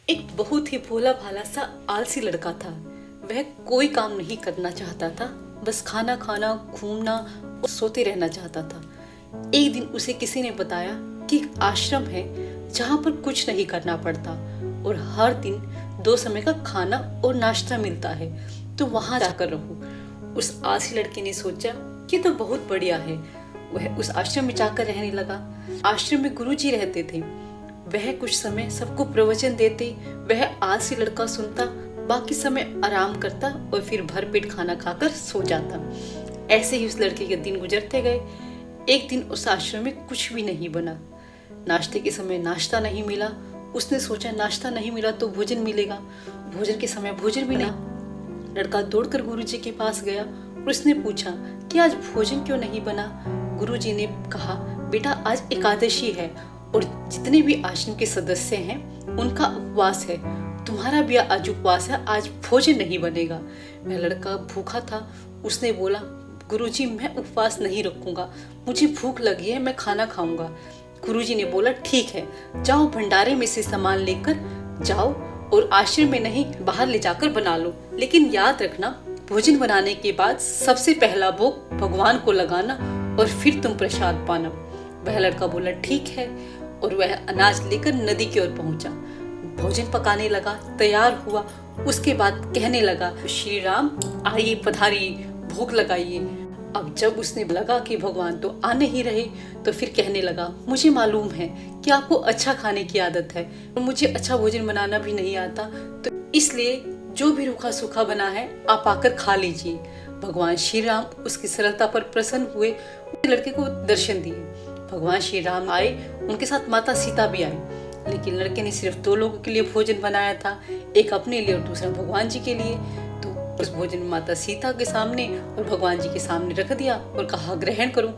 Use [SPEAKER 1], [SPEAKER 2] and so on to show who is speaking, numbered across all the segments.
[SPEAKER 1] एक बहुत ही भोला भाला सा आलसी लड़का था। वह कोई काम नहीं करना चाहता था, बस खाना खाना, घूमना और सोते रहना चाहता था। एक दिन उसे किसी ने बताया कि एक आश्रम है जहाँ पर कुछ नहीं करना पड़ता और हर दिन 2 समय का खाना और नाश्ता मिलता है, तो वहां जाकर रहो। उस आलसी लड़के ने सोचा कि तो बहुत बढ़िया है। वह उस आश्रम में जाकर रहने लगा। आश्रम में गुरुजी रहते थे। वह कुछ समय सबको प्रवचन देते, वह आलसी लड़का सुनता, बाकी समय आराम करता और फिर भरपेट खाना खाकर सो जाता। ऐसे ही उस लड़के के दिन गुजरते गए। एक दिन उस आश्रम में कुछ भी नहीं बना। नाश्ते के समय नाश्ता नहीं मिला। उसने सोचा नाश्ता नहीं मिला तो भोजन मिलेगा। भोजन के समय भोजन मिला। लड़का दौड़कर गुरुजी के पास गया और उसने पूछा कि आज भोजन क्यों नहीं बना। गुरुजी ने कहा, बेटा आज एकादशी है और जितने भी आश्रम के सदस्य हैं उनका उपवास है, तुम्हारा भी आज उपवास है, आज भोजन नहीं बनेगा। वह लड़का भूखा था। उसने बोला, गुरुजी मैं उपवास नहीं रखूंगा, मुझे भूख लगी है, मैं खाना खाऊंगा। गुरुजी ने बोला, ठीक है, जाओ भंडारे में से सामान लेकर जाओ और आश्रम में नहीं बाहर ले जाकर बना लो, लेकिन याद रखना भोजन बनाने के बाद सबसे पहला भोग भगवान को लगाना और फिर तुम प्रसाद पाना। वह लड़का बोला, ठीक है, और वह अनाज लेकर नदी की ओर पहुंचा। भोजन पकाने लगा, तैयार हुआ। उसके बाद कहने लगा, श्री राम आइए पधारिए, भोग लगाइए। अब जब उसने लगा कि भगवान तो आ नहीं रहे, तो फिर कहने लगा, मुझे मालूम है कि आपको अच्छा खाने की आदत है और मुझे अच्छा भोजन बनाना भी नहीं आता, तो इसलिए जो भी रूखा सूखा बना है आप आकर खा लीजिए। भगवान श्री राम उसकी सरलता पर प्रसन्न हुए, लड़के को दर्शन दिए। भगवान श्री राम आए, उनके साथ माता सीता भी आई, लेकिन लड़के ने सिर्फ 2 लोगों के लिए भोजन बनाया था, एक अपने लिए और दूसरा भगवान जी के लिए। तो उस भोजन में माता सीता के सामने और भगवान जी के सामने रख दिया और कहा, ग्रहण करो।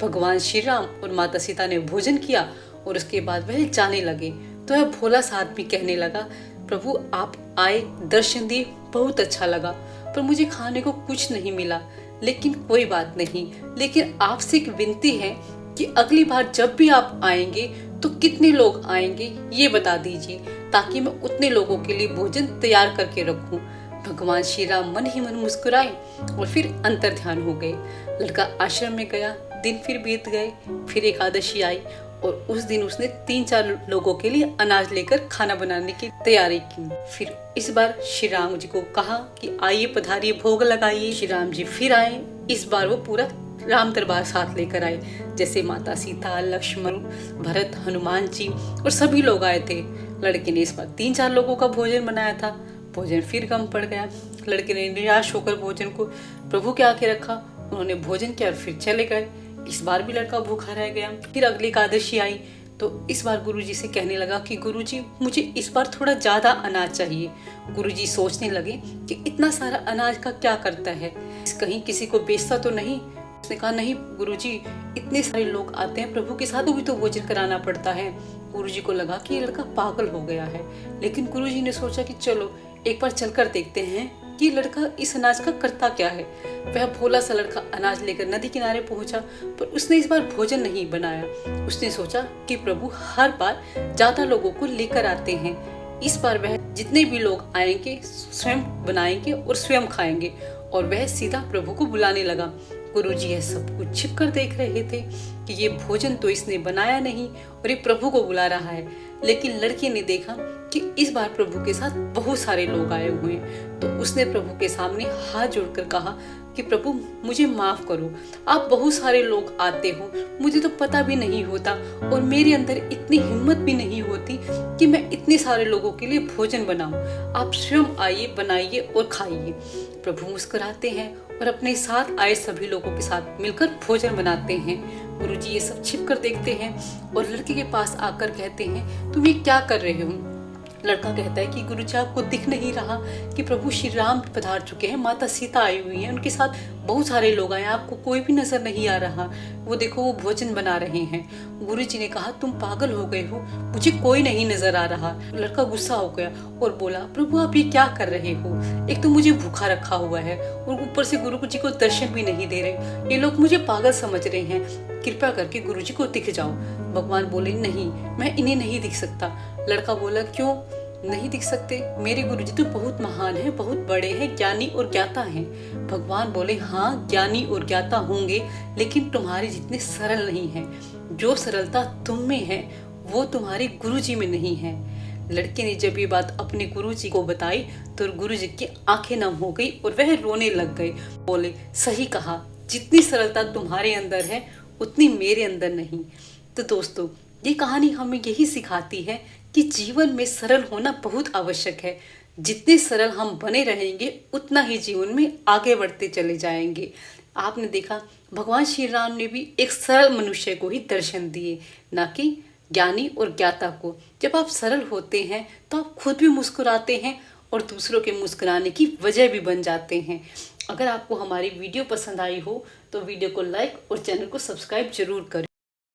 [SPEAKER 1] भगवान श्री राम और माता सीता ने भोजन किया और उसके बाद वह जाने लगे। तो वह भोला सा आदमी कहने लगा, प्रभु आप आए, दर्शन दिए, बहुत अच्छा लगा, पर मुझे खाने को कुछ नहीं मिला। लेकिन कोई बात नहीं, लेकिन आपसे एक विनती है कि अगली बार जब भी आप आएंगे तो कितने लोग आएंगे ये बता दीजिए, ताकि मैं उतने लोगों के लिए भोजन तैयार करके रखूं। भगवान श्री राम मन ही मन मुस्कुराए और फिर अंतर ध्यान हो गए। लड़का आश्रम में गया, दिन फिर बीत गए, फिर एकादशी आई और उस दिन उसने 3-4 लोगों के लिए अनाज लेकर खाना बनाने की तैयारी की। फिर इस बार श्री राम जी को कहा कि आइए पधारिए, भोग लगाइए। श्री राम जी फिर आए। इस बार वो पूरा राम दरबार साथ लेकर आए, जैसे माता सीता, लक्ष्मण, भरत, हनुमान जी और सभी लोग आए थे। लड़के ने इस बार 3-4 लोगों का भोजन बनाया था। भोजन फिर कम पड़ गया। लड़के ने निराश होकर भोजन को प्रभु के आगे रखा। उन्होंने भोजन किया और फिर चले गए। इस बार भी लड़का भूखा रह गया। फिर अगली एकादशी आई तो इस बार गुरुजी से कहने लगा कि गुरुजी मुझे इस बार थोड़ा ज्यादा अनाज चाहिए। गुरुजी सोचने लगे कि इतना सारा अनाज का क्या करता है, कहीं किसी को बेचता तो नहीं। उसने कहा, नहीं गुरुजी, इतने सारे लोग आते हैं प्रभु के साथ, वो भी तो भोजन कराना पड़ता है। गुरुजी को लगा कि ये लड़का पागल हो गया है, लेकिन गुरुजी ने सोचा कि चलो एक बार चलकर देखते हैं कि लड़का इस अनाज का करता क्या है। वह भोला सा लड़का अनाज लेकर नदी किनारे पहुंचा, पर उसने इस बार भोजन नहीं बनाया। उसने सोचा कि प्रभु हर बार ज्यादा लोगों को लेकर आते हैं, इस बार वह जितने भी लोग आएंगे स्वयं बनाएंगे और स्वयं खाएंगे। और वह सीधा प्रभु को बुलाने लगा। गुरुजी यह सब कुछ छिप कर देख रहे थे कि ये भोजन तो इसने बनाया नहीं और ये प्रभु को बुला रहा है। लेकिन लड़के ने देखा कि इस बार प्रभु के साथ बहुत सारे लोग आए हुए हैं, तो उसने प्रभु के सामने हाथ जोड़कर कहा कि प्रभु मुझे माफ करो, आप बहुत सारे लोग आते हो, मुझे तो पता भी नहीं होता और मेरे अंदर इतनी हिम्मत भी नहीं होती कि मैं इतने सारे लोगों के लिए भोजन बनाऊं। आप स्वयं आइए, बनाइए और खाइए। प्रभु मुस्कुराते हैं और अपने साथ आए सभी लोगों के साथ मिलकर भोजन बनाते हैं। गुरुजी ये सब छिप कर देखते हैं और लड़के के पास आकर कहते हैं, तुम ये क्या कर रहे हो? लड़का कहता है कि गुरुजी आपको दिख नहीं रहा कि प्रभु श्री राम पधार चुके हैं, माता सीता आई हुई हैं, उनके साथ बहुत सारे लोग आए, आपको कोई भी नजर नहीं आ रहा। वो देखो वो भोजन बना रहे हैं। गुरुजी ने कहा, तुम पागल हो गए हो, मुझे कोई नहीं नजर आ रहा। लड़का गुस्सा हो गया और बोला, प्रभु आप ये क्या कर रहे हो? एक तो मुझे भूखा रखा हुआ है और ऊपर से गुरु जी को दर्शन भी नहीं दे रहे, ये लोग मुझे पागल समझ रहे हैं, कृपया करके गुरु जी को दिख जाओ। भगवान बोले, नहीं मैं इन्हें नहीं दिख सकता। लड़का बोला, क्यों? नहीं दिख सकते? मेरे गुरुजी तो बहुत महान हैं, बहुत बड़े हैं, ज्ञानी और ज्ञाता हैं। भगवान बोले, हाँ ज्ञानी और ज्ञाता होंगे, लेकिन तुम्हारे जितने सरल नहीं हैं। जो सरलता तुम में है वो तुम्हारे गुरुजी में नहीं है। लड़के ने जब ये बात अपने गुरुजी को बताई तो गुरुजी की आंखें नम हो गई और वह रोने लग गए। बोले, सही कहा, जितनी सरलता तुम्हारे अंदर है उतनी मेरे अंदर नहीं। तो दोस्तों, ये कहानी हमें यही सिखाती है कि जीवन में सरल होना बहुत आवश्यक है। जितने सरल हम बने रहेंगे उतना ही जीवन में आगे बढ़ते चले जाएंगे। आपने देखा, भगवान श्री राम ने भी एक सरल मनुष्य को ही दर्शन दिए, ना कि ज्ञानी और ज्ञाता को। जब आप सरल होते हैं तो आप खुद भी मुस्कुराते हैं और दूसरों के मुस्कुराने की वजह भी बन जाते हैं। अगर आपको हमारी वीडियो पसंद आई हो तो वीडियो को लाइक और चैनल को सब्सक्राइब जरूर करें।